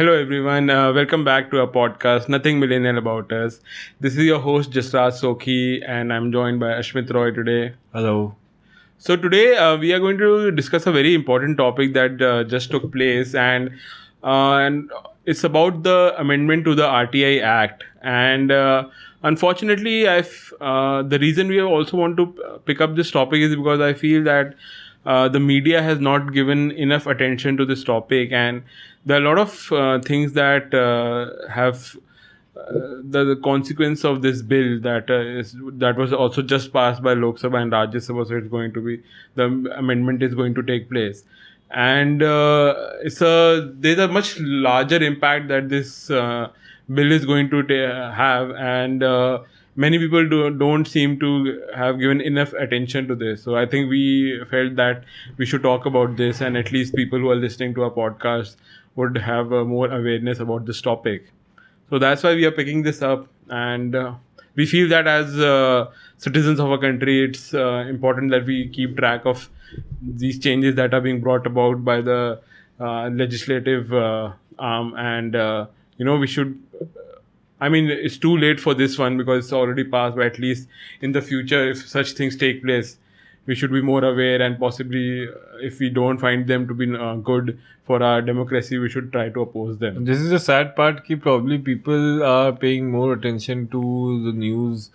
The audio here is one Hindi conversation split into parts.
Hello everyone, welcome back to our podcast, Nothing Millennial About Us. This is your host Jasraj Sokhi and I'm joined by Ashmit Roy today. Hello. So today we are going to discuss a very important topic that just took place and it's about the amendment to the RTI Act. And unfortunately, the reason we also want to pick up this topic is because I feel that the media has not given enough attention to this topic, and there are a lot of things that have the consequence of this bill that was also just passed by Lok Sabha and Rajya Sabha. So it's going to be the amendment is going to take place, and there's a much larger impact that this bill is going to have, and many people don't seem to have given enough attention to this. So I think we felt that we should talk about this, and at least people who are listening to our podcast would have more awareness about this topic. So that's why we are picking this up, and we feel that as citizens of our country, it's important that we keep track of these changes that are being brought about by the legislative arm, and we should. I mean, it's too late for this one because it's already passed. But at least in the future, if such things take place, we should be more aware, and possibly, if we don't find them to be good for our democracy, we should try to oppose them. This is the sad part कि probably people are paying more attention to the news.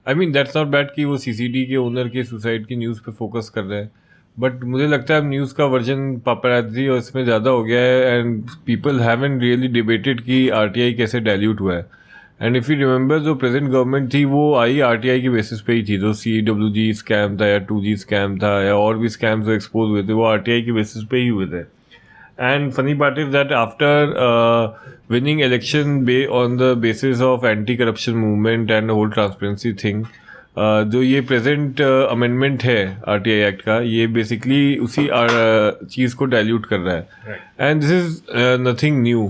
I mean that's not bad कि वो CCD के ओनर के सुसाइड की न्यूज़ पे फोकस कर रहे हैं, बट मुझे लगता है अब न्यूज़ का वर्जन पापराजी और इसमें ज़्यादा हो गया है and people haven't really debated कि RTI कैसे डाइल्यूट हुआ है. एंड इफ़ यू रिमेंबर जो प्रेजेंट गवर्नमेंट थी वो आई RTI की बेसिस पे ही थी. जो CWG स्कैम था या 2G स्कैम था या और भी स्कैम्स जो एक्सपोज हुए थे वो RTI की बेसिस पे ही हुए थे. And funny part is that after winning election on the basis of anti-corruption movement and the whole transparency thing, जो ये present amendment है RTI Act का, ये basically उसी चीज़ को dilute कर रहा है. And this is nothing new.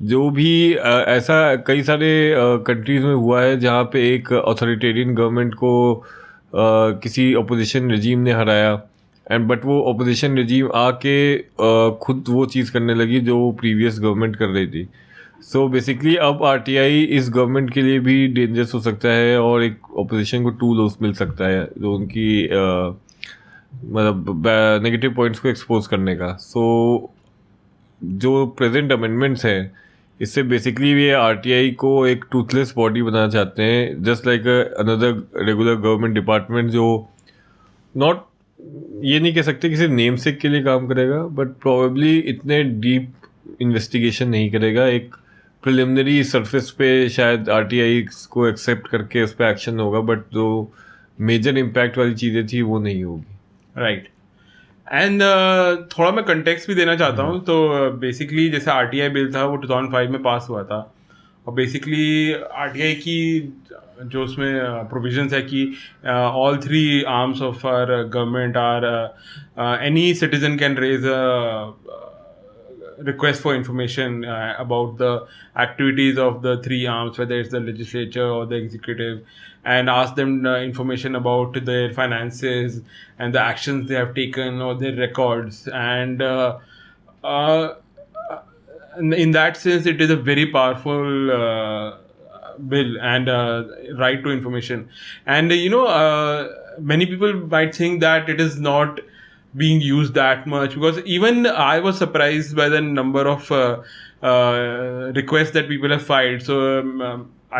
जो भी ऐसा कई सारे countries में हुआ है जहाँ पे एक authoritarian government को किसी opposition regime ने हराया, एंड बट वो अपोजिशन रजीम आके खुद वो चीज़ करने लगी जो प्रीवियस गवर्नमेंट कर रही थी. सो बेसिकली अब RTI इस गवर्नमेंट के लिए भी डेंजरस हो सकता है और एक अपोजिशन को टूल मिल सकता है जो उनकी मतलब नेगेटिव पॉइंट्स को एक्सपोज करने का. सो जो प्रेजेंट अमेंडमेंट्स हैं इससे बेसिकली ये RTI को एक टूथलेस बॉडी बनाना चाहते हैं, just like another regular government department जो नॉट ये नहीं कह सकते कि सिर्फ नेम सेक के लिए काम करेगा, बट प्रोबेबली इतने डीप इन्वेस्टिगेशन नहीं करेगा. एक प्रिलिमिनरी सरफेस पे शायद RTI को एक्सेप्ट करके उस पर एक्शन होगा, बट जो मेजर इम्पैक्ट वाली चीज़ें थी वो नहीं होगी. राइट. एंड थोड़ा मैं कंटेक्स्ट भी देना चाहता हूँ. तो बेसिकली जैसे RTI बिल था वो 2005 में पास हुआ था, और बेसिकली RTI की जो उसमें प्रोविजंस है कि all three arms of our government are any citizen can raise request for information about the activities of the three arms, whether it's the legislature or the executive, and ask them information about their finances and the actions they have taken or their records. And in that sense, it is a very powerful bill and right to information. And many people might think that it is not being used that much, because even I was surprised by the number of requests that people have filed. So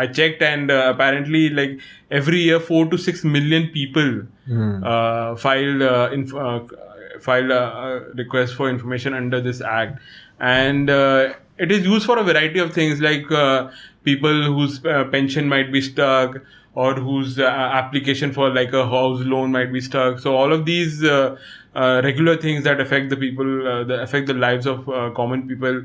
I checked, and apparently like every year 4 to 6 million people file requests for information under this act. And it is used for a variety of things, like people whose pension might be stuck, or whose application for like a house loan might be stuck. So all of these regular things that affect the people, that affect the lives of common people,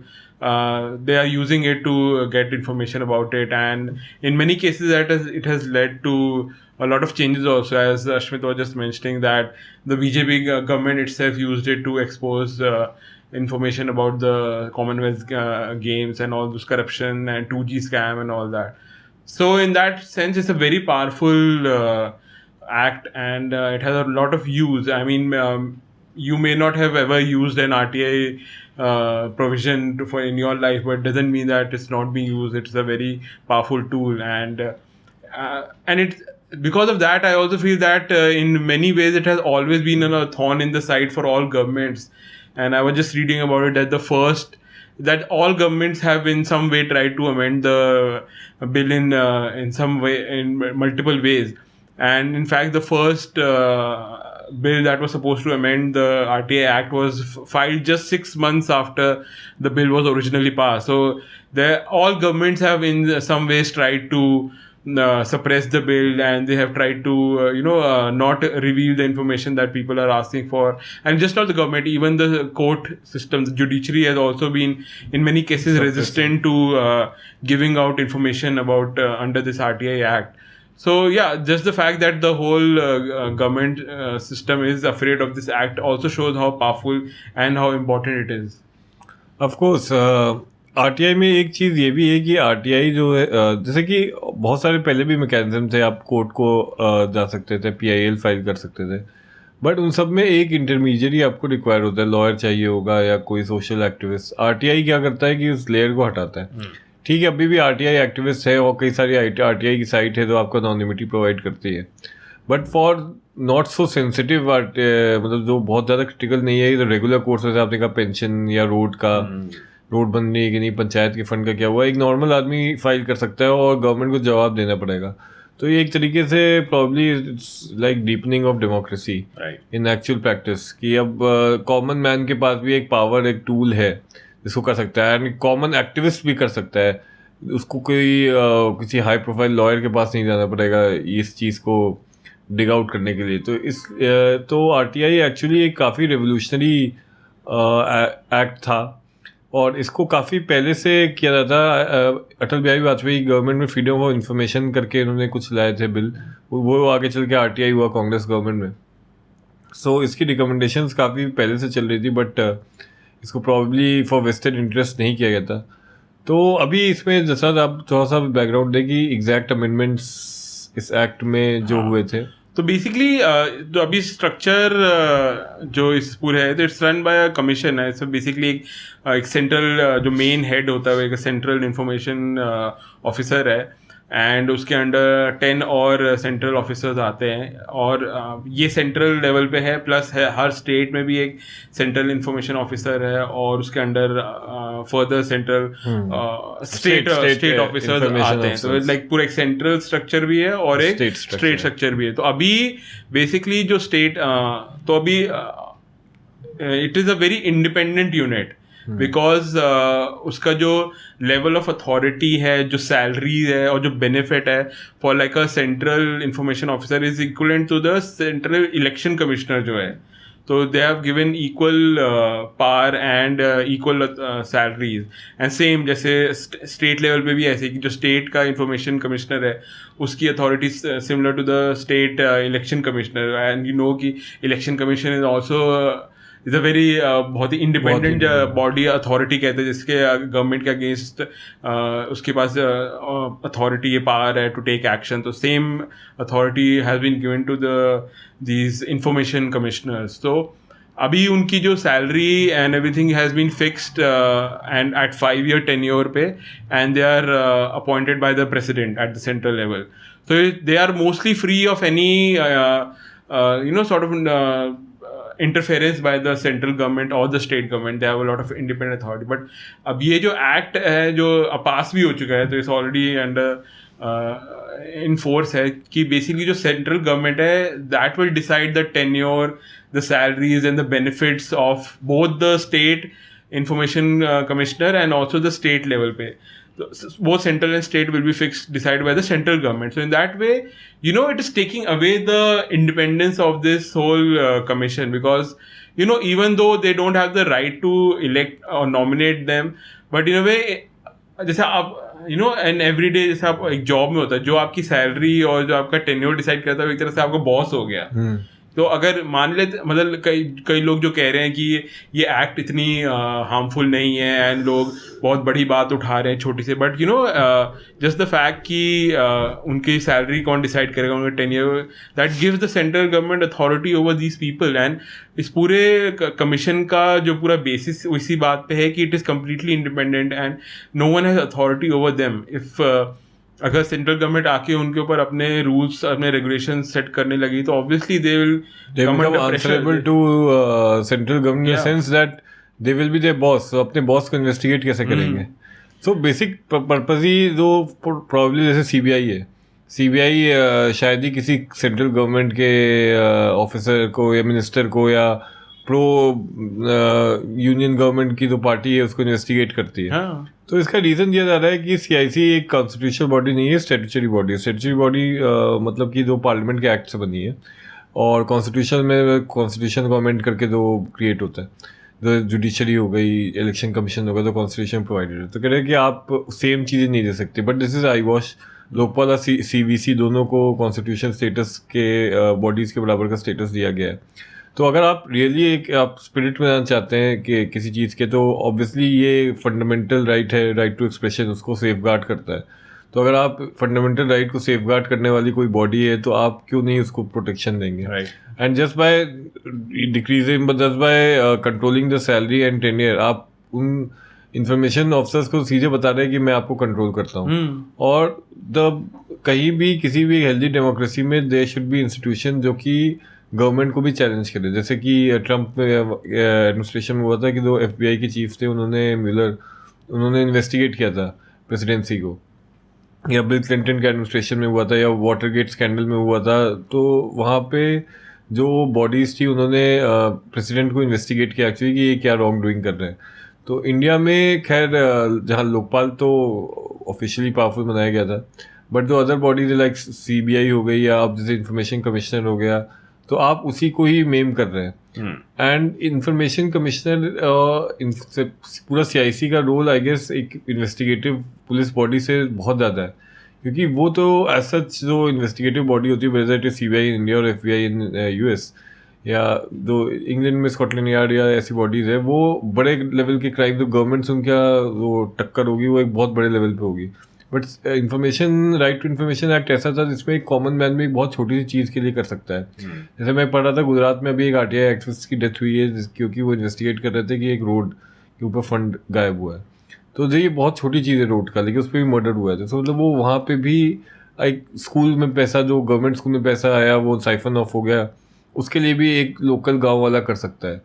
they are using it to get information about it. And in many cases it has led to a lot of changes also, as Ashmit was just mentioning, that the BJP government itself used it to expose information about the Commonwealth Games and all this corruption and 2G scam and all that. So in that sense, it's a very powerful act, and it has a lot of use. I mean, you may not have ever used an RTI provision for in your life, but doesn't mean that it's not being used. It's a very powerful tool, and it because of that, I also feel that in many ways it has always been a thorn in the side for all governments. And I was just reading about it that all governments have in some way tried to amend the bill in some way, in multiple ways. And in fact, the first bill that was supposed to amend the RTI Act was filed just 6 months after the bill was originally passed. So all governments have in some ways tried to suppress the bill, and they have tried to not reveal the information that people are asking for. And just not the government, even the court system, the judiciary has also been in many cases resistant to giving out information about under this RTI Act. So yeah, just the fact that the whole government system is afraid of this act also shows how powerful and how important it is. Of course, RTI में एक चीज़ ये भी है कि RTI जो है जैसे कि बहुत सारे पहले भी मैकेनिज्म थे, आप कोर्ट को जा सकते थे, PIL फाइल कर सकते थे, बट उन सब में एक इंटरमीडिएट आपको रिक्वायर होता है, लॉयर चाहिए होगा या कोई सोशल एक्टिविस्ट. RTI क्या करता है कि उस लेयर को हटाता है. ठीक है, अभी भी RTI एक्टिविस्ट है और कई सारी RTI की साइट है जो आपको अनोनिमिटी प्रोवाइड करती है, but for not so sensitive मतलब जो बहुत ज़्यादा क्रिटिकल नहीं है, तो रेगुलर कोर्स जैसे आपने कहा पेंशन या रोड बनने की नहीं, पंचायत के फंड का क्या हुआ, एक नॉर्मल आदमी फाइल कर सकता है और गवर्नमेंट को जवाब देना पड़ेगा. तो ये एक तरीके से probably it's like deepening of democracy in actual practice, कि अब कॉमन मैन के पास भी एक पावर, एक टूल है जिसको कर सकता है, एंड कॉमन एक्टिविस्ट भी कर सकता है. उसको कोई किसी हाई प्रोफाइल लॉयर के पास नहीं जाना पड़ेगा इस चीज़ को डिग आउट करने के लिए. तो RTI एक्चुअली एक काफ़ी रेवोल्यूशनरी एक्ट था, और इसको काफ़ी पहले से किया जाता था. अटल बिहारी वाजपेयी गवर्नमेंट में फ्रीडम ऑफ इंफॉर्मेशन करके इन्होंने कुछ लाए थे बिल, वो आगे चल के RTI हुआ कांग्रेस गवर्नमेंट में. सो इसकी रिकमेंडेशंस काफ़ी पहले से चल रही थी, बट इसको प्रॉब्ली फॉर वेस्टेड इंटरेस्ट नहीं किया गया था. तो अभी इसमें जैसा आप थोड़ा सा बैकग्राउंड दें कि एग्जैक्ट अमेंडमेंट्स इस एक्ट में जो हुए थे. तो बेसिकली तो अभी स्ट्रक्चर जो इस पूरे है, तो it's run by a commission है. सो बेसिकली एक सेंट्रल जो मेन हेड होता है, एक सेंट्रल इंफॉर्मेशन ऑफिसर है, एंड उसके अंडर 10 और सेंट्रल ऑफिसर्स आते हैं. और ये सेंट्रल लेवल पे है, प्लस है हर स्टेट में भी एक सेंट्रल इंफॉर्मेशन ऑफिसर है, और उसके under further central state officers आते हैं. तो लाइक पूरा एक सेंट्रल स्ट्रक्चर भी है और एक स्टेट स्ट्रक्चर भी है. तो अभी बेसिकली जो स्टेट तो अभी it is a very independent unit, because उसका जो लेवल ऑफ अथॉरिटी है, जो सैलरी है और जो बेनिफिट है for like a central information officer is equivalent to the central election commissioner जो है. तो they have given equal power and equal salaries. And same जैसे स्टेट लेवल पे भी ऐसे कि जो स्टेट का इंफॉर्मेशन कमिश्नर है उसकी authority similar to the state election commissioner. And you know कि election commission is also is a very बहुत ही इंडिपेंडेंट बॉडी, अथॉरिटी कहते हैं, जिसके गवर्नमेंट के अगेंस्ट उसके पास अथॉरिटी, ये पावर है टू टेक एक्शन. तो same authority has been given to these information commissioners. तो अभी उनकी जो salary and everything has been fixed and at 5-year tenure पे, and they are appointed by the president at the central level. So they are mostly free of any sort of interference by the central government or the state government. They have a lot of independent authority. But अब ये जो act है जो पास भी हो चुका है, तो it's already under in force है, कि basically जो central government है that will decide the tenure, the salaries and the benefits of both the state information commissioner and also the state level पे. Both central and state will be decided by the central government. So in that way, it is taking away the independence of this whole commission, because even though they don't have the right to elect or nominate them, but in a way, जैसे आप and every day जैसे आप एक जॉब में होता है, जो आपकी सैलरी और जो आपका टेन्योर डिसाइड करता है, एक तरह से आपका बॉस हो गया. तो अगर मान ले, मतलब कई कई लोग जो कह रहे हैं कि ये एक्ट इतनी हार्मफुल नहीं है एंड लोग बहुत बड़ी बात उठा रहे हैं छोटी से, बट जस्ट द फैक्ट कि उनकी सैलरी कौन डिसाइड करेगा, उनका tenure, that gives the central government authority over these people. And इस पूरे कमीशन का जो पूरा बेसिस इसी बात पे है कि it is completely independent and no one has authority over them. If अगर सेंट्रल गवर्नमेंट आके उनके ऊपर अपने रूल्स, अपने रेगुलेशन सेट करने लगी, तो obviously they will become answerable to central government in the sense that they will be their boss. So अपने बॉस को इन्वेस्टिगेट कैसे करेंगे? सो बेसिक पर्पज ही जो प्रॉब्ली जैसे सीबीआई है, सीबीआई शायद ही किसी सेंट्रल गवर्नमेंट के ऑफिसर को या मिनिस्टर को या प्रो यूनियन गवर्नमेंट की जो पार्टी है उसको इन्वेस्टिगेट करती है। तो इसका रीज़न दिया जा रहा है कि सीआईसी एक कॉन्स्टिट्यूशनल बॉडी नहीं है, स्टैट्यूटरी बॉडी है। स्टैट्यूटरी बॉडी मतलब कि जो पार्लियामेंट के एक्ट से बनी है, और कॉन्स्टिट्यूशन में कॉन्स्टिट्यूशन को अमेंड करके जो क्रिएट होता है, जो जुडिशरी हो गई, इलेक्शन कमीशन हो गया, तो कॉन्स्टिट्यूशन प्रोवाइडेड है। तो कह रहे हैं कि आप सेम चीज़ें नहीं दे सकते, but this is I wash. Lokpal और सीवीसी दोनों को कॉन्स्टिट्यूशन स्टेटस के बॉडीज़ के बराबर का स्टेटस दिया गया है। तो अगर आप रियली एक आप स्पिरिट में जाना चाहते हैं कि किसी चीज़ के, तो ऑब्वियसली ये फंडामेंटल राइट है, राइट टू एक्सप्रेशन, उसको सेफगार्ड करता है। तो अगर आप फंडामेंटल राइट को सेफगार्ड करने वाली कोई बॉडी है, तो आप क्यों नहीं उसको प्रोटेक्शन देंगे? And just by decreasing, just by controlling the salary and tenure, आप उन इंफॉर्मेशन ऑफिसर्स को सीधे बता रहे हैं कि मैं आपको कंट्रोल करता हूँ। और कहीं भी किसी भी हेल्दी डेमोक्रेसी में देयर शुड बी इंस्टीट्यूशन जो कि गवर्नमेंट को भी चैलेंज करे। जैसे कि ट्रम्प एडमिनिस्ट्रेशन में हुआ था कि जो एफबीआई के चीफ थे, उन्होंने इन्वेस्टिगेट किया था प्रेसिडेंसी को, या बिल क्लिंटन के एडमिनिस्ट्रेशन में हुआ था, या वाटरगेट स्कैंडल में हुआ था। तो वहाँ पे जो बॉडीज़ थी उन्होंने प्रेसिडेंट को इन्वेस्टिगेट किया एक्चुअली कि ये क्या रॉन्ग डूइंग कर रहे हैं। तो इंडिया में खैर जहाँ लोकपाल तो ऑफिशियली पावरफुल बनाया गया था, बट जो अदर बॉडीज लाइक सीबीआई हो गई, या आप जैसे इंफॉर्मेशन कमिश्नर हो गया, तो आप उसी को ही मेम कर रहे हैं। एंड इंफॉर्मेशन कमिश्नर पूरा सीआईसी का रोल आई गेस एक इन्वेस्टिगेटिव पुलिस बॉडी से बहुत ज़्यादा है, क्योंकि वो तो एज सच जो इन्वेस्टिगेटिव बॉडी होती है, whether it is CBI in India और एफबीआई इन यूएस, या जो इंग्लैंड में स्कॉटलैंड यार्ड या ऐसी बॉडीज़ है, वो बड़े लेवल के क्राइम जो गवर्नमेंट से उनका वो टक्कर होगी वो एक बहुत बड़े लेवल पे होगी। But information right to information act ऐसा था जिसमें एक कॉमन मैन भी एक बहुत छोटी सी चीज़ के लिए कर सकता है। जैसे मैं पढ़ रहा था, गुजरात में अभी एक आरटीआई एक्टिविस्ट की डेथ हुई है क्योंकि वो इन्वेस्टिगेट कर रहे थे कि एक रोड के ऊपर फंड गायब हुआ है। तो जो ये बहुत छोटी चीज़ है रोड का, लेकिन उस पर भी मर्डर हुआ है। तो मतलब वो वहाँ पे भी एक स्कूल में पैसा, जो गवर्नमेंट स्कूल में पैसा आया वो साइफन ऑफ हो गया, उसके लिए भी एक लोकल गाँव वाला कर सकता है।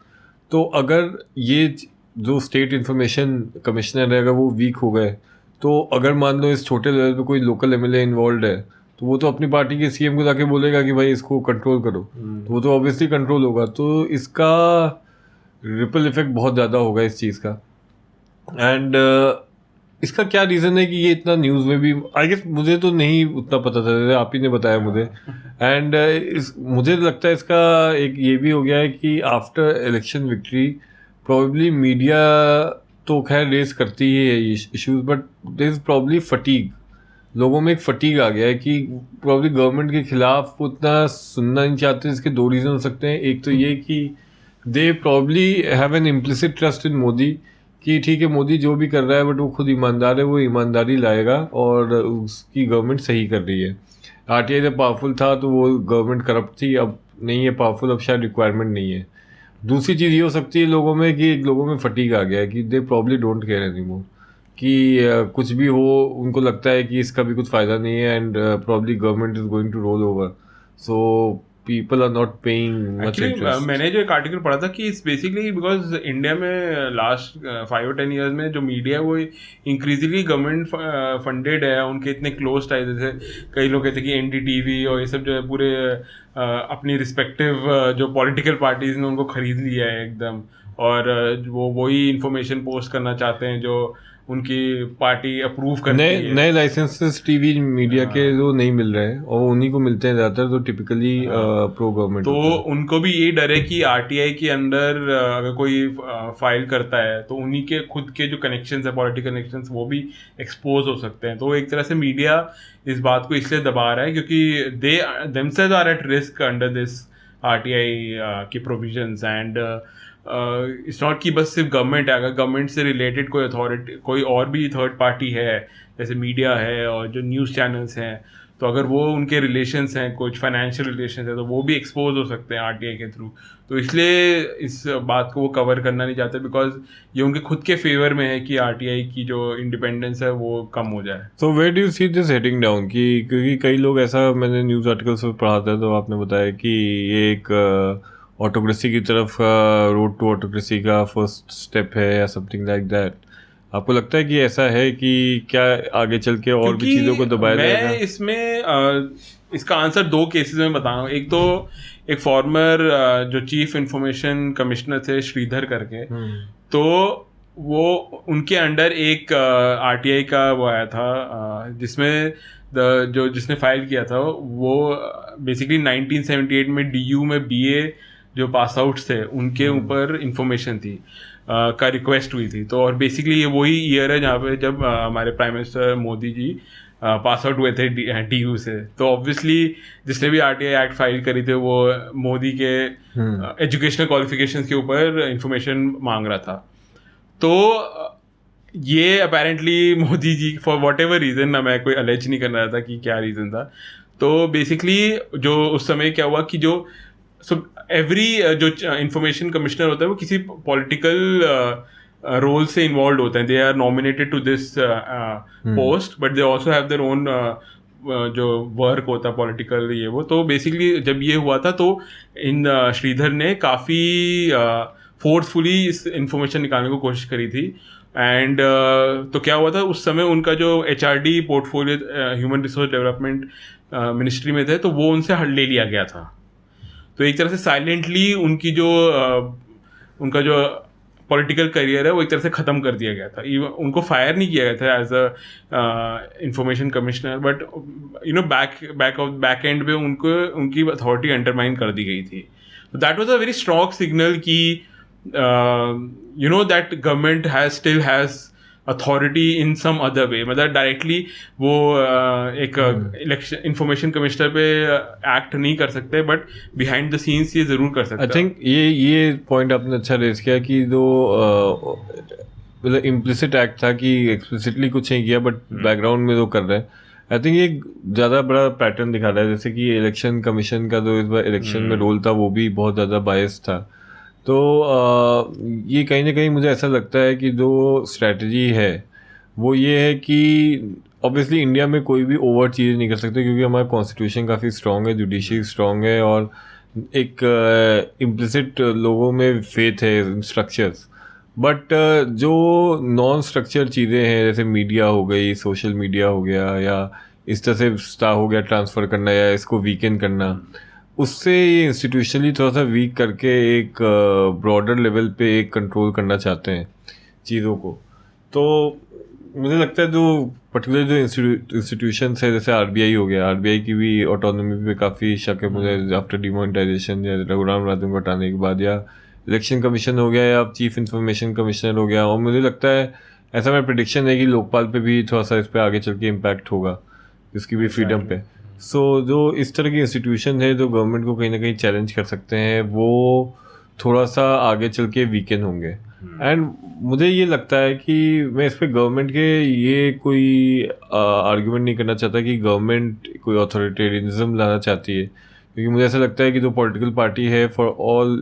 तो अगर ये जो स्टेट इंफॉर्मेशन कमिश्नर है, अगर वो वीक हो गए, तो अगर मान लो इस छोटे लेवल पे कोई लोकल एमएलए इन्वॉल्व है, तो वो तो अपनी पार्टी के सीएम को जाके बोलेगा कि भाई इसको कंट्रोल करो, तो वो तो ऑब्वियसली कंट्रोल होगा। तो इसका रिपल इफेक्ट बहुत ज़्यादा होगा इस चीज़ का। एंड इसका क्या रीज़न है कि ये इतना न्यूज़ में भी, आई गेस मुझे तो नहीं उतना पता था, आप ही ने बताया मुझे। एंड मुझे लगता है इसका एक ये भी हो गया है कि after election victory probably media तो खैर रेस करती ही है issues, but there is probably fatigue, लोगों में एक फटीग आ गया है कि प्रॉब्ली गवर्नमेंट के खिलाफ उतना सुनना नहीं चाहते। इसके दो रीज़न हो सकते हैं। एक तो ये कि they probably have an implicit trust in Modi, कि ठीक है मोदी जो भी कर रहा है बट वो खुद ईमानदार है, वो ईमानदारी लाएगा और उसकी गवर्नमेंट सही कर रही है। आरटीआई जब पावरफुल था तो वो गवर्नमेंट करप्ट थी, अब नहीं है पावरफुल, अब शायद रिक्वायरमेंट नहीं है। दूसरी चीज़ ये हो सकती है लोगों में कि लोगों में फटीग आ गया है कि दे प्रॉब्ली डोंट केयर एनीमोर, कि कुछ भी हो उनको लगता है कि इसका भी कुछ फ़ायदा नहीं है, and probably government is going to roll over, so people are not paying much interest. मैंने जो एक आर्टिकल पढ़ा था कि इट्स बेसिकली बिकॉज इंडिया में लास्ट 5 और 10 ईयर्स में जो मीडिया है वो इंक्रीजिंगली गवर्नमेंट फंडेड है, उनके इतने क्लोज टाइज, जैसे कई लोग कहते हैं कि एनडीटीवी और ये सब जो है पूरे अपनी रिस्पेक्टिव जो पॉलिटिकल पार्टीज ने उनको खरीद लिया है एकदम, और वो वही इंफॉर्मेशन पोस्ट करना चाहते हैं जो उनकी पार्टी अप्रूव करती है। नए लाइसेंसेस टीवी मीडिया के जो नहीं मिल रहे हैं और उन्हीं को मिलते हैं ज़्यादातर, तो टिपिकली प्रो गवर्नमेंट। तो उनको भी यही डर है कि आरटीआई के अंदर अगर कोई फाइल करता है तो उन्हीं के खुद के जो कनेक्शंस है, पॉलिटिकल कनेक्शंस, वो भी एक्सपोज हो सकते हैं। तो एक तरह से मीडिया इस बात को इसलिए दबा रहा है क्योंकि they themselves are at risk under this RTI की प्रोविजंस एंड इट्स नॉट कि बस सिर्फ गवर्नमेंट है, अगर गवर्नमेंट से रिलेटेड कोई अथॉरिटी कोई और भी थर्ड पार्टी है जैसे मीडिया है और जो न्यूज़ चैनल्स हैं, तो अगर वो उनके रिलेशंस हैं, कुछ फाइनेंशियल रिलेशंस हैं, तो वो भी एक्सपोज हो सकते हैं आरटीआई के थ्रू। तो इसलिए इस बात को वो कवर करना नहीं चाहते बिकॉज ये उनके खुद के फेवर में है कि आरटीआई की जो इंडिपेंडेंस है वो कम हो जाए। So where do you see this heading down कि क्योंकि कई लोग ऐसा मैंने न्यूज़ आर्टिकल्स में पढ़ा था, तो आपने बताया कि ये एक ऑटोक्रेसी की तरफ रोड टू ऑटोक्रेसी का फर्स्ट स्टेप है या समथिंग लाइक दैट। आपको लगता है कि ऐसा है कि क्या आगे चल के और भी चीज़ों को दबाया जाएगा? मैं इसमें इसका आंसर दो केसेस में बता रहा हूँ। एक तो एक फॉर्मर जो चीफ इंफॉर्मेशन कमिश्नर थे श्रीधर करके, तो वो उनके अंडर एक आरटीआई का वो आया था जिसमें जिसने फाइल किया था वो बेसिकली 1978 में डीयू में बीए जो पास आउट्स थे उनके ऊपर इंफॉर्मेशन थी का रिक्वेस्ट हुई थी। तो और बेसिकली ये वही ईयर है जहाँ पे जब हमारे prime minister Modi ji pass out हुए थे डीयू से। तो ऑब्वियसली जिसने भी आरटीआई एक्ट फाइल करी थी वो मोदी के एजुकेशनल क्वालिफिकेशंस के ऊपर इंफॉर्मेशन मांग रहा था। तो ये apparently Modi ji for whatever reason, ना मैं कोई अलेज नहीं कर रहा था कि क्या रीज़न था, तो बेसिकली जो उस समय क्या हुआ कि जो एवरी जो इंफॉर्मेशन कमिश्नर होता है वो किसी पॉलिटिकल रोल से इन्वॉल्व होते हैं। They are nominated to this post but they also have their own जो वर्क होता है पॉलिटिकल ये वो। तो बेसिकली जब ये हुआ था तो इन श्रीधर ने काफ़ी फोर्सफुली इस इंफॉर्मेशन निकालने को कोशिश करी थी। एंड तो क्या हुआ था उस समय उनका जो HRD portfolio human resource development ministry में थे, तो वो उनसे ले लिया गया था। तो एक तरह से साइलेंटली उनकी जो उनका जो पॉलिटिकल करियर है वो एक तरह से ख़त्म कर दिया गया था। उनको फायर नहीं किया गया था as a information commissioner, but you know back end पे उनको उनकी अथॉरिटी अंडरमाइन कर दी गई थी। That was a very strong signal कि you know that government still has authority in some other way. मतलब डायरेक्टली वो एक इलेक्शन इंफॉर्मेशन कमिश्नर पे एक्ट नहीं कर सकते, बट बिहाइंड द सीन्स ये ज़रूर कर सकते हैं। आई थिंक ये पॉइंट आपने अच्छा रेज किया कि जो मतलब इम्प्लिसिट एक्ट था कि एक्सप्लिसिटली कुछ नहीं किया बट बैकग्राउंड में जो कर रहे हैं। आई थिंक ये ज़्यादा बड़ा पैटर्न दिखा रहा है, जैसे कि इलेक्शन कमीशन का जो इस बार इलेक्शन में रोल था वो भी बहुत ज़्यादा बायस था। तो ये कहीं ना कहीं मुझे ऐसा लगता है कि जो स्ट्रैटेजी है वो ये है कि ऑब्वियसली इंडिया में कोई भी ओवर चीज़ नहीं कर सकते क्योंकि हमारा कॉन्स्टिट्यूशन काफ़ी स्ट्रॉन्ग है, जुडिशरी स्ट्रॉन्ग है और एक इम्प्लिसिट लोगों में फेथ है स्ट्रक्चर्स। बट जो नॉन स्ट्रक्चर चीज़ें हैं जैसे मीडिया हो गई, सोशल मीडिया हो गया, या इस तरह से स्टाफ हो गया ट्रांसफ़र करना या इसको वीकेंड करना, उससे ये इंस्टीट्यूशनली थोड़ा सा वीक करके एक ब्रॉडर लेवल पे एक कंट्रोल करना चाहते हैं चीज़ों को। तो मुझे लगता है जो पर्टिकुलर जो इंस्टीट्यूशंस है जैसे आरबीआई हो गया, आरबीआई की भी ऑटोनॉमी पे काफ़ी शक है मुझे आफ्टर डिमोनेटाइजेशन या रघुराम राजन को हटाने के बाद, या इलेक्शन कमीशन हो गया या चीफ इंफॉर्मेशन कमिश्नर हो गया। और मुझे लगता है ऐसा मेरा प्रेडिक्शन है कि लोकपाल पे भी थोड़ा सा इस पर आगे चल के इम्पैक्ट होगा इसकी भी फ्रीडम पे। सो जो इस तरह की इंस्टीट्यूशन है जो गवर्नमेंट को कहीं ना कहीं चैलेंज कर सकते हैं वो थोड़ा सा आगे चल के वीकेंड होंगे। एंड मुझे ये लगता है कि मैं इस पर गवर्नमेंट के ये कोई आर्ग्यूमेंट नहीं करना चाहता कि गवर्नमेंट कोई ऑथोरिटेरियनिज्म लाना चाहती है, क्योंकि मुझे ऐसा लगता है कि जो पॉलिटिकल पार्टी है for all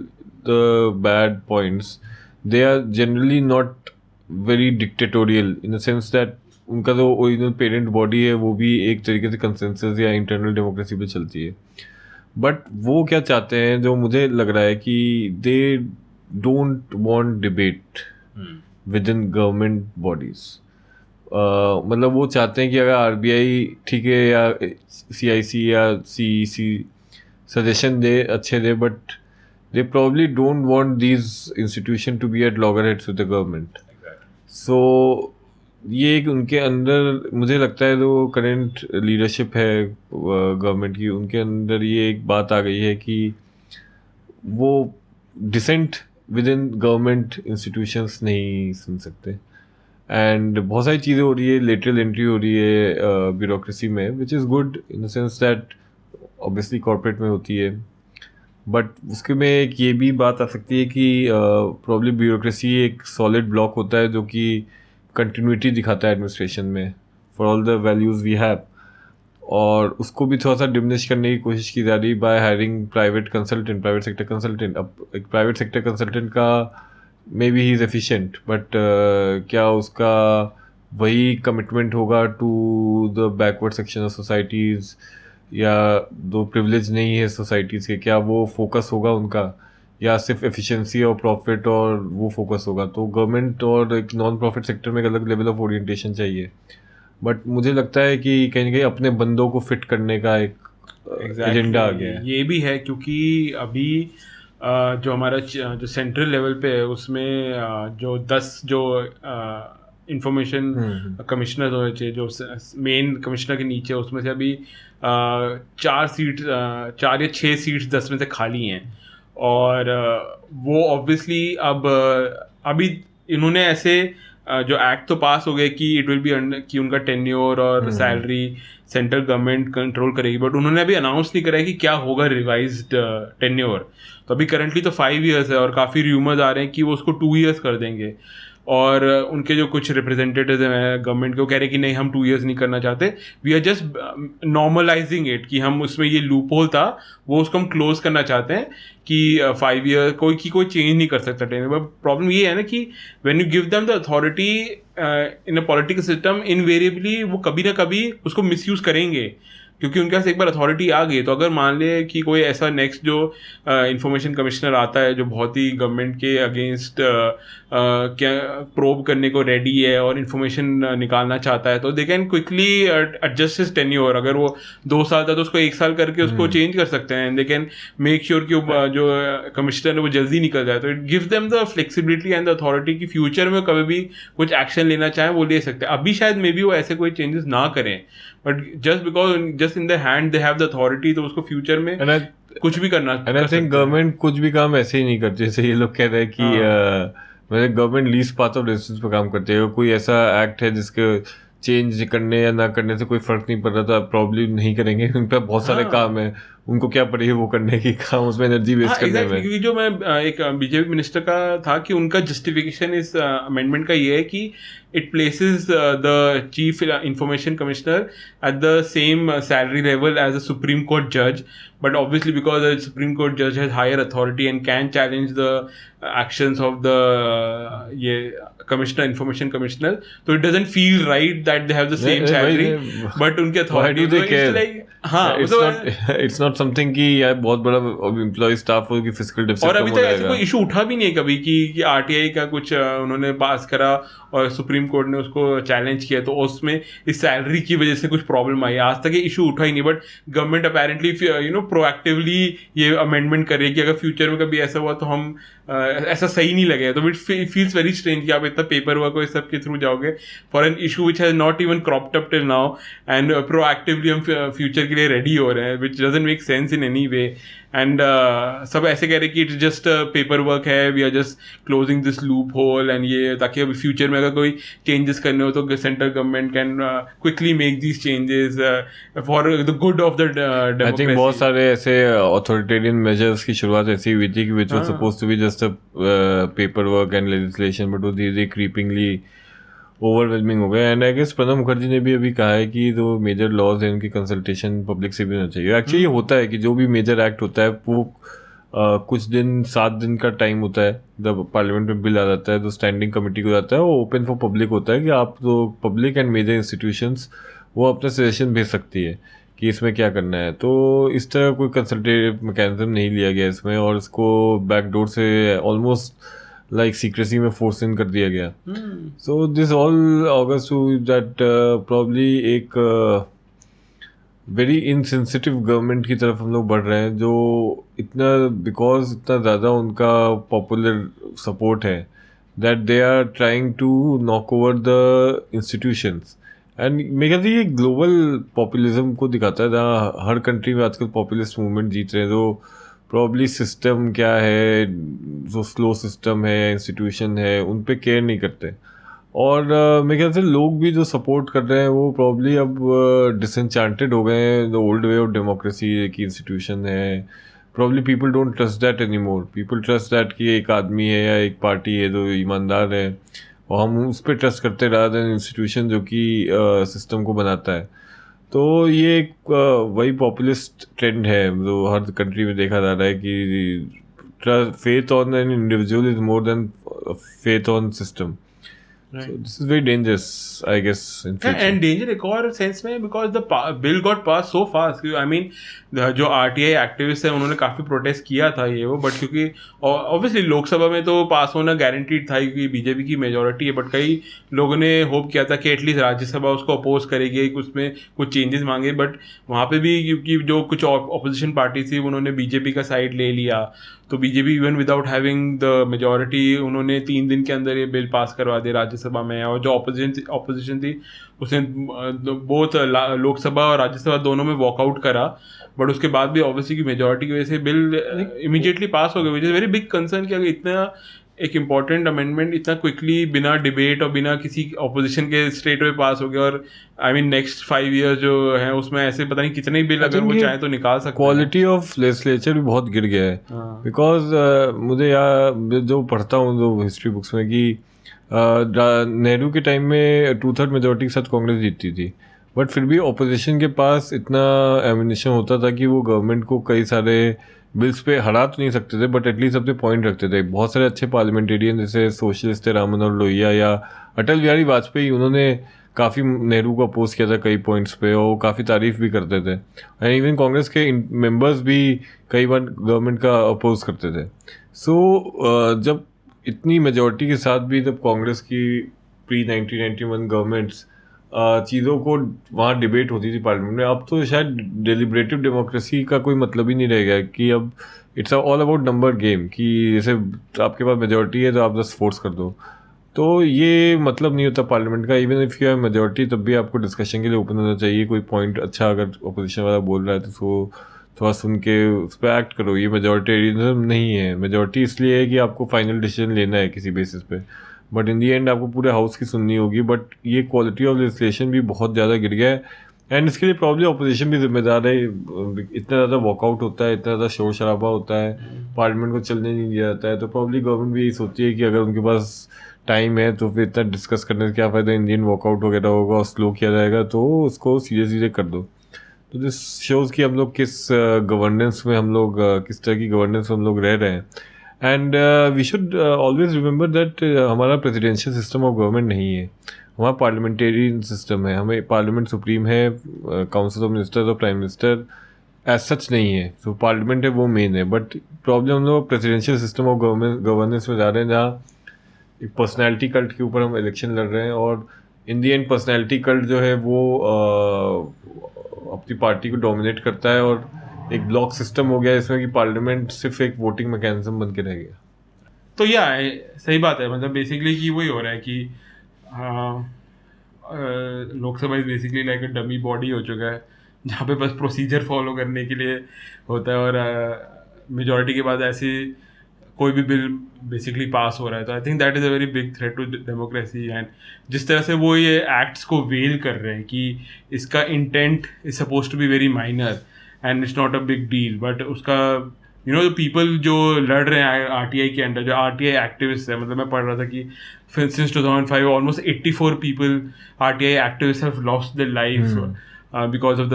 the bad points they are generally not very dictatorial in the sense that उनका जो ओरिजिनल पेरेंट बॉडी है वो भी एक तरीके से कंसेंसस या इंटरनल डेमोक्रेसी पे चलती है। बट वो क्या चाहते हैं जो मुझे लग रहा है कि they don't want debate with in government bodies. मतलब वो चाहते हैं कि अगर आरबीआई ठीक है या सीआईसी या सीईसी सजेशन दे अच्छे दे, but they probably don't want these institution to be at loggerheads with the government. So ये एक उनके अंदर मुझे लगता है जो करंट लीडरशिप है गवर्नमेंट की, उनके अंदर ये एक बात आ गई है कि वो dissent within government institutions नहीं सुन सकते। एंड बहुत सारी चीज़ें हो रही है, लेटरल एंट्री हो रही है ब्यूरोक्रेसी में, which is good in the sense that obviously corporate में होती है, बट उसके में एक ये भी बात आ सकती है कि प्रॉब्ली ब्यूरोक्रेसी एक सॉलिड ब्लॉक होता है जो कि कंटिन्यूटी दिखाता है एडमिनिस्ट्रेशन में for all the values we have, और उसको भी थोड़ा सा डिमिनिश करने की कोशिश की जा रही by hiring private sector consultant. अब एक प्राइवेट सेक्टर कंसल्टेंट का मे बी ही इज़ एफिशिएंट, बट क्या उसका वही कमिटमेंट होगा to the backward section of societies, या दो प्रिविलेज नहीं है सोसाइटीज़ के, क्या वो फोकस होगा उनका, या सिर्फ एफिशिएंसी और प्रॉफिट और वो फोकस होगा. तो गवर्नमेंट और एक नॉन प्रॉफिट सेक्टर में एक अलग लेवल ऑफ ओरिएंटेशन चाहिए. बट मुझे लगता है कि कहीं ना कहीं अपने बंदों को फिट करने का एक एजेंडा आ गया है. ये भी है क्योंकि अभी जो हमारा जो सेंट्रल लेवल पे है उसमें जो 10 जो इंफॉर्मेशन कमिश्नर होने चाहिए, जो मेन कमिश्नर के नीचे, उसमें से अभी 4 या 6 सीट्स 10 में से खाली हैं. और वो ऑब्वियसली अब अभी इन्होंने ऐसे जो एक्ट तो पास हो गए कि इट विल बी कि उनका टेन्योर और सैलरी सेंट्रल गवर्नमेंट कंट्रोल करेगी, बट उन्होंने अभी अनाउंस नहीं करा है कि क्या होगा रिवाइज्ड टेन्योर. तो अभी करंटली तो 5 years है, और काफ़ी र्यूमर्स आ रहे हैं कि वो उसको 2 years कर देंगे. और उनके जो कुछ रिप्रेजेंटेटिव हैं गवर्नमेंट के, वो कह रहे हैं कि नहीं, हम 2 years नहीं करना चाहते, we are just normalising it, कि हम उसमें ये लूप होल था वो उसको हम क्लोज करना चाहते हैं कि 5 year कोई चेंज नहीं कर सकता टेन. बट प्रॉब्लम ये है ना कि when you give them the authority in a political system, invariably वो कभी ना कभी उसको मिसयूज करेंगे, क्योंकि उनके पास एक बार अथॉरिटी आ गई. तो अगर मान ले कि कोई ऐसा नेक्स्ट जो इंफॉर्मेशन कमिश्नर आता है जो बहुत ही गवर्नमेंट के अगेंस्ट क्या प्रोब करने को रेडी है और इन्फॉर्मेशन निकालना चाहता है, तो they can quickly adjust his tenure. अगर वो 2 साल था तो उसको 1 साल करके उसको चेंज कर सकते हैं. दे कैन मेक श्योर कि जो कमिश्नर है वो जल्दी निकल जाए. तो it gives them the flexibility and the authority कि फ्यूचर में कभी भी कुछ एक्शन लेना चाहें वो ले सकते हैं. अभी शायद मे बी वो ऐसे कोई चेंजेस ना करें, but just in the hand they have the authority, तो उसको फ्यूचर में कुछ भी करना. एंड आई थिंक गवर्नमेंट कुछ भी काम ऐसे ही नहीं करती जैसे ये लोग कह रहे हैं कि मतलब government least path of resistance पे काम करते हैं. कोई ऐसा एक्ट है जिसके चेंज करने या ना करने से कोई फर्क नहीं पड़ रहा, तो प्रॉब्ली नहीं करेंगे. उन पर बहुत सारे काम है, उनको क्या पड़ेगी वो करने की काम, उसमें एनर्जी वेस्ट करने में. क्योंकि जो मैं एक बीजेपी मिनिस्टर का था कि उनका जस्टिफिकेशन इस अमेंडमेंट का ये है कि it places the chief information commissioner at the same salary level as a Supreme Court judge, but obviously because the Supreme Court judge has higher authority and can challenge the actions of the information commissioner, so it doesn't feel right that they have the same salary, but उनके authority. Why do they care? Like, हाँ, it's not something कि यार बहुत बड़ा एम्प्लॉय स्टाफ हो कि फिजिकल डेफिसिट. और अभी तक ऐसा कोई इशू उठा भी नहीं है कभी कि आरटीआई का कुछ उन्होंने पास करा और सुप्रीम कोर्ट ने उसको चैलेंज किया तो उसमें इस सैलरी की वजह से कुछ प्रॉब्लम आई. आज तक ये इशू उठा ही नहीं, बट गवर्नमेंट अपेरेंटली प्रोएक्टिवली ये अमेंडमेंट कर रही है कि अगर फ्यूचर में कभी ऐसा हुआ तो हम ऐसा सही नहीं लगेगा. तो इट फील्स वेरी स्ट्रेंज कि आप इतना पेपर वर्क और इस सब के थ्रू जाओगे for an issue which has not even cropped up till now, and proactively हम फ्यूचर के लिए रेडी हो रहे हैं, which doesn't make sense in any way. And सब ऐसे कह रहे हैं कि इट्स जस्ट पेपर वर्क है, we are just closing this loophole, and ये ताकि अभी फ्यूचर में अगर कोई चेंजेस करने हो तो central government can quickly make these changes for the good of the democracy. I think बहुत सारे ऐसे ऑथोरिटेरियन मेजर्स की शुरुआत ऐसी हुई थी कि which was supposed to be just a paper work and legislation, but वो धीरे क्रीपिंगली ओवरवेलमिंग हो गया. And I guess Pranab Mukherjee ने भी अभी कहा है कि जो मेजर लॉज है उनकी कंसल्टेशन पब्लिक से भी होना चाहिए. एक्चुअली होता है कि जो भी मेजर एक्ट होता है वो कुछ दिन 7 दिन का टाइम होता है, जब पार्लियामेंट में बिल आ जाता है तो स्टैंडिंग कमेटी को जाता है, वो ओपन फॉर पब्लिक होता है कि आप जो पब्लिक एंड मेजर इंस्टीट्यूशंस वो अपना सजेशन भेज सकती है कि इसमें क्या करना है. तो इस तरह कोई कंसल्टेटिव मैकेनिज्म नहीं लिया गया इसमें, और इसको बैकडोर से ऑलमोस्ट लाइक सीक्रेसी में फोर्स इन कर दिया गया. So this all August to that probably एक वेरी इनसेंसिटिव गवर्नमेंट की तरफ हम लोग बढ़ रहे हैं, जो बिकॉज इतना ज़्यादा उनका पॉपुलर सपोर्ट है that they are trying to knock over the institutions. And मेरे ख्याल से ये ग्लोबल पॉपुलिज्म को दिखाता है, जहाँ हर कंट्री में आजकल पॉपुलिस्ट मूवमेंट जीत रहे हैं. तो प्रॉब्ली सिस्टम क्या है, जो स्लो सिस्टम है, इंस्टीट्यूशन है, उन पे केयर नहीं करते. और मेरे ख्याल से लोग भी जो सपोर्ट कर रहे हैं वो प्रॉब्ली अब डिसएंचांटेड हो गए हैं the old way of democracy की इंस्टीट्यूशन है, probably people don't trust that anymore. People trust that कि एक आदमी है या एक पार्टी है जो ईमानदार है, और हम उस पर ट्रस्ट करते rather than इंस्टीट्यूशन जो कि सिस्टम को बनाता है. तो ये एक वही पॉपुलिस्ट ट्रेंड है जो हर कंट्री में देखा जा रहा है कि faith on an individual is more than faith on system. Right. So this is very dangerous, I guess, in future. And danger एक और सेंस में because the bill got passed so fast. I mean जो RTI एक्टिविस्ट है उन्होंने काफ़ी प्रोटेस्ट किया था ये वो, बट क्योंकि ऑब्वियसली लोकसभा में तो पास होना गारंटीड था क्योंकि बीजेपी की मेजोरिटी है, बट कई लोगों ने होप किया था कि एटलीस्ट राज्यसभा उसको अपोज करेगी, उसमें कुछ चेंजेस मांगे, बट वहाँ पे भी क्योंकि जो कुछ अपोजिशन पार्टी थी उन्होंने बीजेपी का साइड ले लिया, तो BJP even without having the majority उन्होंने 3 दिन के अंदर ये बिल पास करवा दिया राज्यसभा में. और जो ऑपोजिशन थी उसने बहुत लोकसभा और राज्यसभा दोनों में वॉकआउट करा, बट उसके बाद भी ऑब्वियसली की मेजोरिटी की वजह से बिल इमीडिएटली पास हो गया, which is very big concern कि अगर इतना एक इम्पॉर्टेंट अमेंडमेंट इतना क्विकली बिना डिबेट और बिना किसी ऑपोजिशन के स्ट्रेट वे पास हो गया, और आई मीन नेक्स्ट 5 ईयर्स जो है उसमें ऐसे पता नहीं कितने बिल अगर वो चाहे तो निकाल सकते हैं. क्वालिटी ऑफ लेजिस्लेचर भी बहुत गिर गया है, बिकॉज मुझे जो पढ़ता हूँ जो हिस्ट्री बुक्स में कि नेहरू के टाइम में 2/3 मेजोरिटी के साथ कांग्रेस जीतती थी, बट फिर भी ऑपोजिशन के पास इतना एमिनेशन होता था कि वो गवर्नमेंट को कई सारे बिल्स पे हरा तो नहीं सकते थे, बट एटलीस्ट अपने पॉइंट रखते थे. बहुत सारे अच्छे पार्लियामेंटेरियन जैसे सोशलिस्ट थे, राम मनोहर लोहिया या अटल बिहारी वाजपेयी, उन्होंने काफ़ी नेहरू को अपोज किया था कई पॉइंट्स पे, और काफ़ी तारीफ भी करते थे. एंड इवन कांग्रेस के मेंबर्स भी कई बार गवर्नमेंट का अपोज करते थे. सो जब इतनी मेजोरिटी के साथ भी जब कांग्रेस की प्री 1991 गवर्नमेंट्स चीज़ों को वहाँ डिबेट होती थी पार्लियामेंट में, अब तो शायद डेलिब्रेटिव डेमोक्रेसी का कोई मतलब ही नहीं रह गया कि अब it's all about number game, कि जैसे आपके पास मेजोरिटी है तो आप बस फोर्स कर दो. तो ये मतलब नहीं होता पार्लियामेंट का. Even if you have majority तब भी आपको डिस्कशन के लिए ओपन होना चाहिए. कोई पॉइंट अच्छा अगर अपोजिशन वाला बोल रहा है तो उसको थोड़ा सुन के उस पर एक्ट करो. ये मेजोरिटेरियनिज्म नहीं है. मेजोरिटी इसलिए है कि आपको फाइनल डिसीजन लेना है किसी बेसिस पे, बट इन दी एंड आपको पूरे हाउस की सुननी होगी. बट ये क्वालिटी ऑफ लेजिस्लेशन भी बहुत ज़्यादा गिर गया है, एंड इसके लिए प्रॉब्लम ऑपोजिशन भी जिम्मेदार है. इतना ज़्यादा वॉकआउट होता है, इतना ज़्यादा शोर शराबा होता है, पार्लियामेंट को चलने नहीं दिया जाता है, तो प्रॉब्ली गवर्नमेंट भी यही सोचती है कि अगर उनके पास टाइम है तो फिर इतना डिस्कस करने से क्या फ़ायदा, इंडियन वॉकआउट वगैरह होगा और स्लो किया जाएगा, तो उसको सीधे सीधे कर दो. तो दिस शोज़ कि हम लोग किस गवर्नेंस में हम लोग किस तरह की गवर्नेंस में हम लोग रह रहे हैं. And we should always remember that हमारा प्रेसिडेंशियल सिस्टम ऑफ गवर्नमेंट नहीं है, हमारा पार्लियामेंटेरियन सिस्टम है. हमें पार्लियामेंट सुप्रीम है, काउंसिल ऑफ मिनिस्टर्स और प्राइम मिनिस्टर एज सच नहीं है. तो पार्लियामेंट है वो मेन है, बट प्रॉब्लम हम लोग प्रेसिडेंशियल सिस्टम ऑफ गवर्नेंस में जा रहे हैं, जहाँ एक पर्सनैलिटी कल्ट के ऊपर हम इलेक्शन लड़ रहे हैं, और इन दी एंड पर्सनैलिटी कल्ट जो है वो अपनी पार्टी को डोमिनेट करता है, और एक ब्लॉक सिस्टम हो गया इसमें कि पार्लियामेंट सिर्फ एक वोटिंग मैकेनिज्म बन के रह गया. तो या सही बात है, मतलब बेसिकली कि वही हो रहा है कि Lok Sabha is basically like a dummy body हो चुका है, जहाँ पे बस प्रोसीजर फॉलो करने के लिए होता है, और मेजॉरिटी के बाद ऐसे कोई भी बिल बेसिकली पास हो रहा है. तो I think that is a very big threat to democracy. And जिस तरह से वो ये एक्ट्स को वेल कर रहे हैं कि इसका intent is suppose to be very minor and it's not a big deal, but उसका जो पीपल जो लड़ रहे हैं आरटीआई के अंडर, जो आरटीआई एक्टिविस्ट है, मतलब मैं पढ़ रहा था कि since 2005 almost 84 people RTI activist have lost their life because of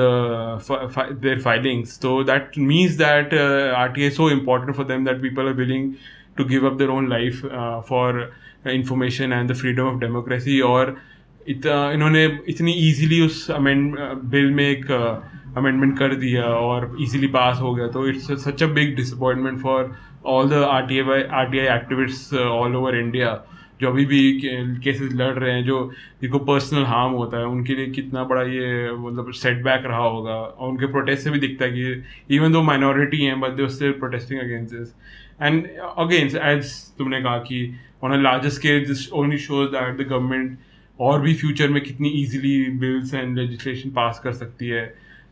their filings. So that means that RTI is so important for them that people are willing to give up their own life for information and the freedom of democracy. और इन्होंने इतनी easily उस बिल में एक amendment कर दिया और easily pass हो गया. तो it's such a big disappointment for all the RTI activists all over India, जो अभी भी केसेस लड़ रहे हैं, जो जिनको पर्सनल हार्म होता है, उनके लिए कितना बड़ा ये मतलब सेटबैक रहा होगा. और उनके प्रोटेस्ट से भी दिखता है कि इवन दो माइनॉरिटी हैं but they still protesting against this. And against as तुमने कहा कि on a larger scale this only shows that the government और भी फ्यूचर में कितनी easily bills and legislation pass कर सकती है,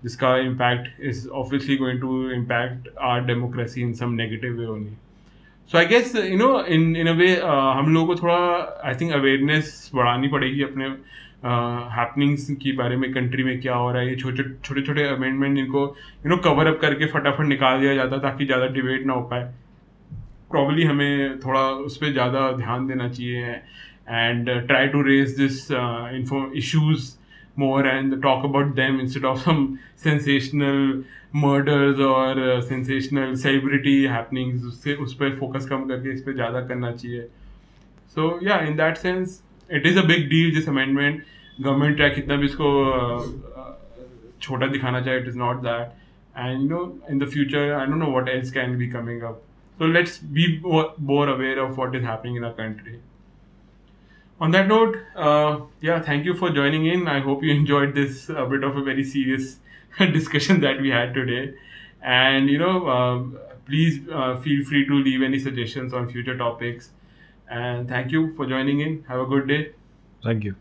जिसका impact is obviously going to impact our democracy in some negative way only. So I guess in a way हम लोगों को थोड़ा आई थिंक अवेयरनेस बढ़ानी पड़ेगी अपने हैपनिंग्स के बारे में कंट्री में क्या हो रहा है, ये छोटे छोटे छोटे अमेंडमेंट इनको कवर अप करके फटाफट निकाल दिया जाता ताकि ज़्यादा डिबेट ना हो पाए. प्रॉब्ली हमें थोड़ा उस पर ज़्यादा ध्यान देना चाहिए and try to raise this issues more and talk about them instead of some sensational murders or sensational celebrity happenings. उससे उस पर फोकस कम करके इस पर ज़्यादा करना चाहिए. So yeah, in that sense it is a big deal, this amendment. Government चाहे कितना भी इसको छोटा दिखाना चाहे, it is not that. And in the future I don't know what else can be coming up. So let's be more aware of what is happening in our country. On that note, yeah, thank you for joining in. I hope you enjoyed this a bit of a very serious discussion that we had today. And please feel free to leave any suggestions on future topics. And thank you for joining in. Have a good day. Thank you.